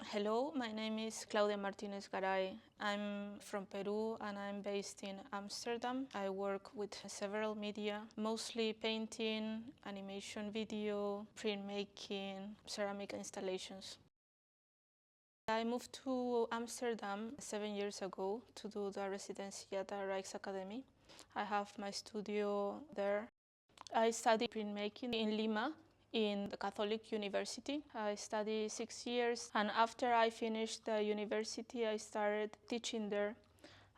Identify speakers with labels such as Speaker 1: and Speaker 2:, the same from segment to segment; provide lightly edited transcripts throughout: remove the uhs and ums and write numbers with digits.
Speaker 1: Hello, my name is Claudia Martínez Garay. I'm from Peru and I'm based in Amsterdam. I work with several media, mostly painting, animation video, printmaking, ceramic installations. I moved to Amsterdam 7 years ago to do the residency at the Rijksacademie. I have my studio there. I studied printmaking in Lima in the Catholic University. I studied 6 years, and after I finished the university, I started teaching there.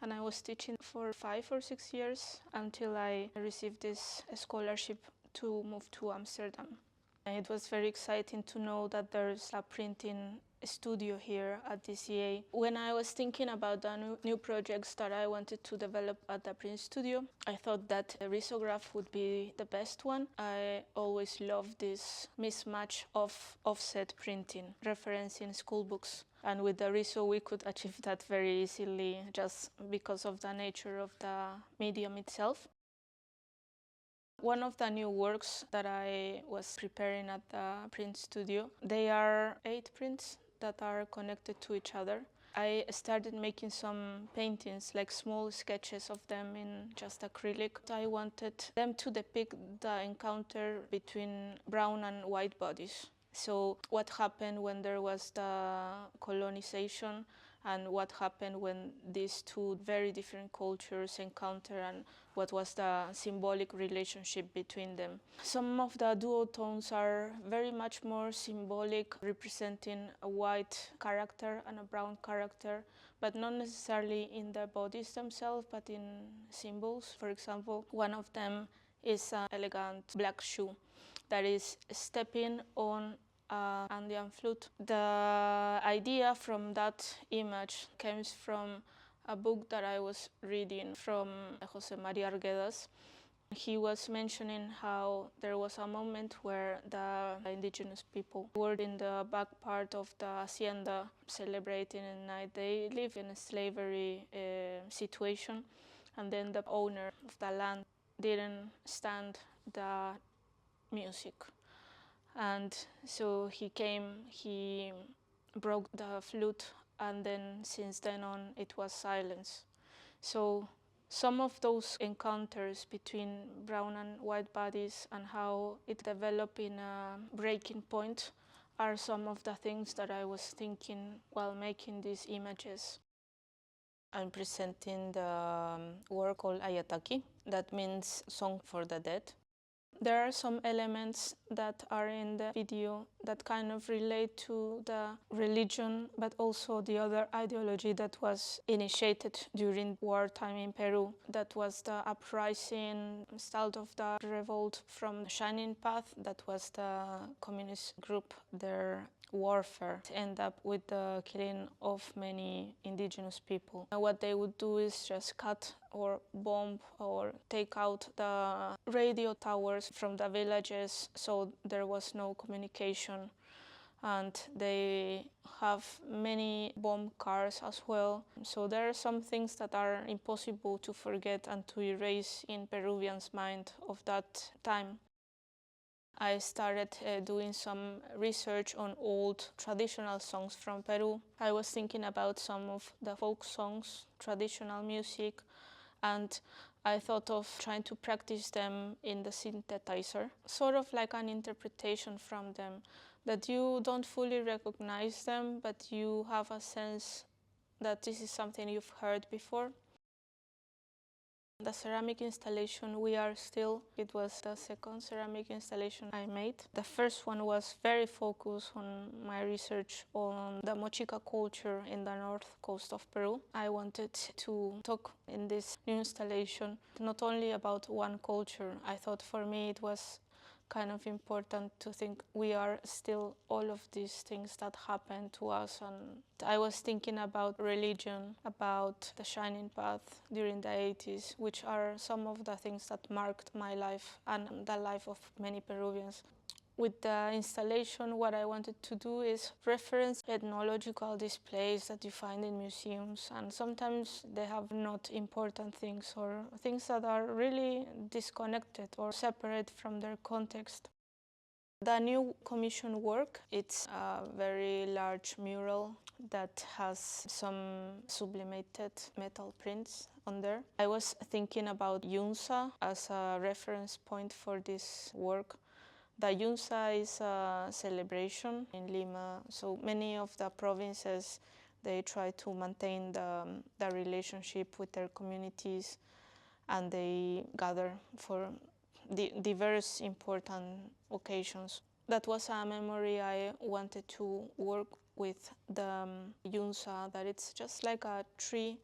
Speaker 1: And I was teaching for 5 or 6 years until I received this scholarship to move to Amsterdam. It was very exciting to know that there's a printing studio here at DCA. When I was thinking about the new projects that I wanted to develop at the print studio, I thought that a risograph would be the best one. I always loved this mismatch of offset printing, referencing school books. And with the riso, we could achieve that very easily just because of the nature of the medium itself. One of the new works that I was preparing at the print studio, they are 8 prints that are connected to each other. I started making some paintings, like small sketches of them in just acrylic. I wanted them to depict the encounter between brown and white bodies. So what happened when there was the colonization and what happened when these two very different cultures encounter and what was the symbolic relationship between them. Some of the duotones are very much more symbolic, representing a white character and a brown character, but not necessarily in the bodies themselves, but in symbols. For example, one of them is an elegant black shoe that is stepping on Andean flute. The idea from that image comes from a book that I was reading from Jose Maria Arguedas. He was mentioning how there was a moment where the indigenous people were in the back part of the hacienda celebrating a night. They live in a slavery situation, and then the owner of the land didn't stand the music. And so he came, he broke the flute, and then since then on it was silence. So some of those encounters between brown and white bodies and how it developed in a breaking point are some of the things that I was thinking while making these images. I'm presenting the work called Ayataki, that means Song for the Dead. There are some elements that are in the video that kind of relate to the religion, but also the other ideology that was initiated during wartime in Peru. That was the uprising, start of the revolt from the Shining Path, that was the communist group, their warfare to end up with the killing of many indigenous people. What they would do is just cut or bomb or take out the radio towers from the villages, so there was no communication. And they have many bomb cars as well. So there are some things that are impossible to forget and to erase in Peruvians' mind of that time. I started doing some research on old traditional songs from Peru. I was thinking about some of the folk songs, traditional music, and I thought of trying to practice them in the synthesizer, sort of like an interpretation from them, that you don't fully recognize them, but you have a sense that this is something you've heard before. The ceramic installation it was the second ceramic installation I made. The first one was very focused on my research on the Mochica culture in the north coast of Peru. I wanted to talk in this new installation not only about one culture. I thought for me it was kind of important to think we are still all of these things that happen to us. And I was thinking about religion, about the Shining Path during the 80s, which are some of the things that marked my life and the life of many Peruvians. With the installation, what I wanted to do is reference ethnological displays that you find in museums, and sometimes they have not important things or things that are really disconnected or separate from their context. The new commission work, it's a very large mural that has some sublimated metal prints on there. I was thinking about Yunza as a reference point for this work. The Yunza is a celebration in Lima, so many of the provinces, they try to maintain the relationship with their communities, and they gather for diverse important occasions. That was a memory I wanted to work with the Yunza, that it's just like a tree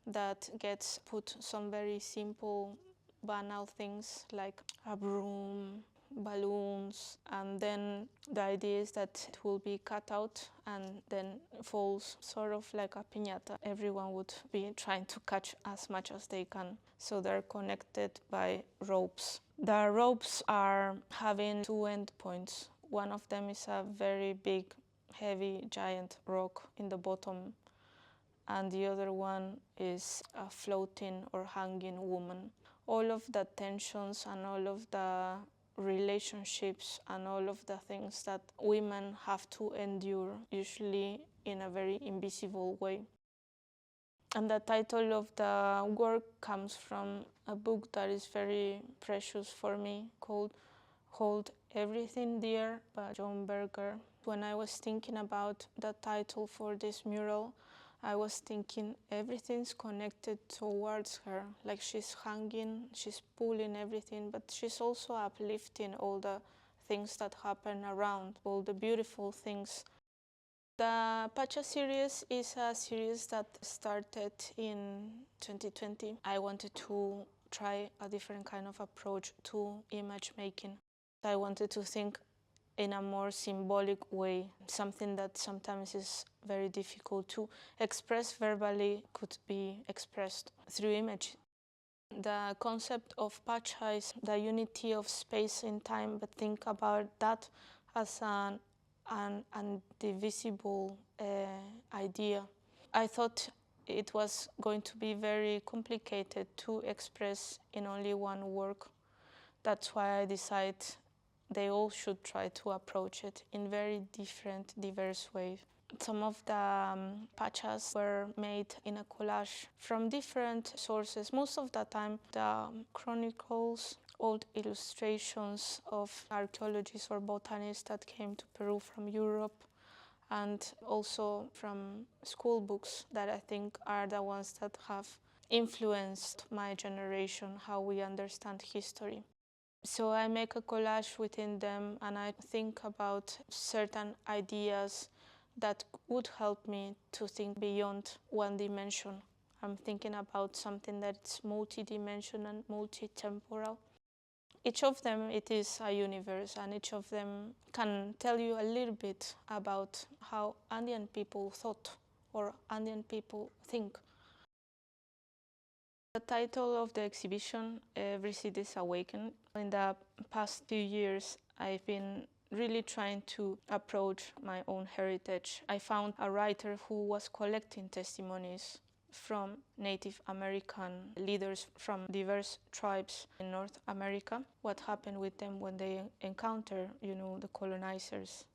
Speaker 1: that gets put some very simple, banal things like a broom, balloons, and then the idea is that it will be cut out and then falls sort of like a piñata. Everyone would be trying to catch as much as they can. So they're connected by ropes. The ropes are having two endpoints. One of them is a very big, heavy, giant rock in the bottom, and the other one is a floating or hanging woman. All of the tensions and all of the relationships and all of the things that women have to endure, usually in a very invisible way. And the title of the work comes from a book that is very precious for me called Hold Everything Dear by John Berger. When I was thinking about the title for this mural, I was thinking everything's connected towards her, like she's hanging, she's pulling everything, but she's also uplifting all the things that happen around, all the beautiful things. The Pacha series is a series that started in 2020. I wanted to try a different kind of approach to image making. I wanted to think in a more symbolic way, something that sometimes is very difficult to express verbally could be expressed through image. The concept of Pacha is the unity of space and time, but think about that as an indivisible idea. I thought it was going to be very complicated to express in only one work. That's why I decided they all should try to approach it in very different, diverse ways. Some of the pachas were made in a collage from different sources. Most of the time, the chronicles, old illustrations of archaeologists or botanists that came to Peru from Europe, and also from school books that I think are the ones that have influenced my generation, how we understand history. So I make a collage within them, and I think about certain ideas that would help me to think beyond one dimension. I'm thinking about something that's multi-dimensional and multi-temporal. Each of them, it is a universe, and each of them can tell you a little bit about how Andean people thought or Andean people think. The title of the exhibition, Every City is Awakened. In the past few years, I've been really trying to approach my own heritage. I found a writer who was collecting testimonies from Native American leaders from diverse tribes in North America, what happened with them when they encounter, the colonizers.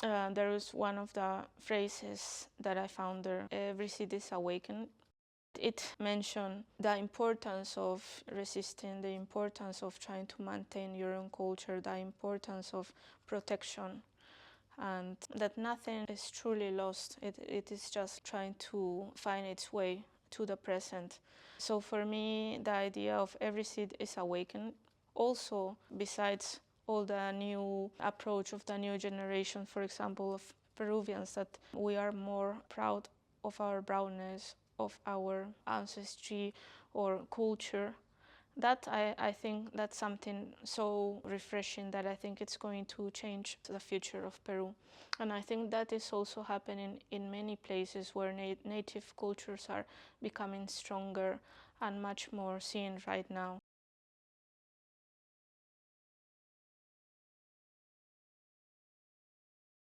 Speaker 1: There was one of the phrases that I found there, every city is awakened. It mentioned the importance of resisting, the importance of trying to maintain your own culture, the importance of protection, and that nothing is truly lost. It is just trying to find its way to the present. So for me, the idea of every seed is awakened. Also, besides all the new approach of the new generation, for example, of Peruvians, that we are more proud of our brownness, of our ancestry or culture. That I think that's something so refreshing that I think it's going to change the future of Peru. And I think that is also happening in many places where native cultures are becoming stronger and much more seen right now.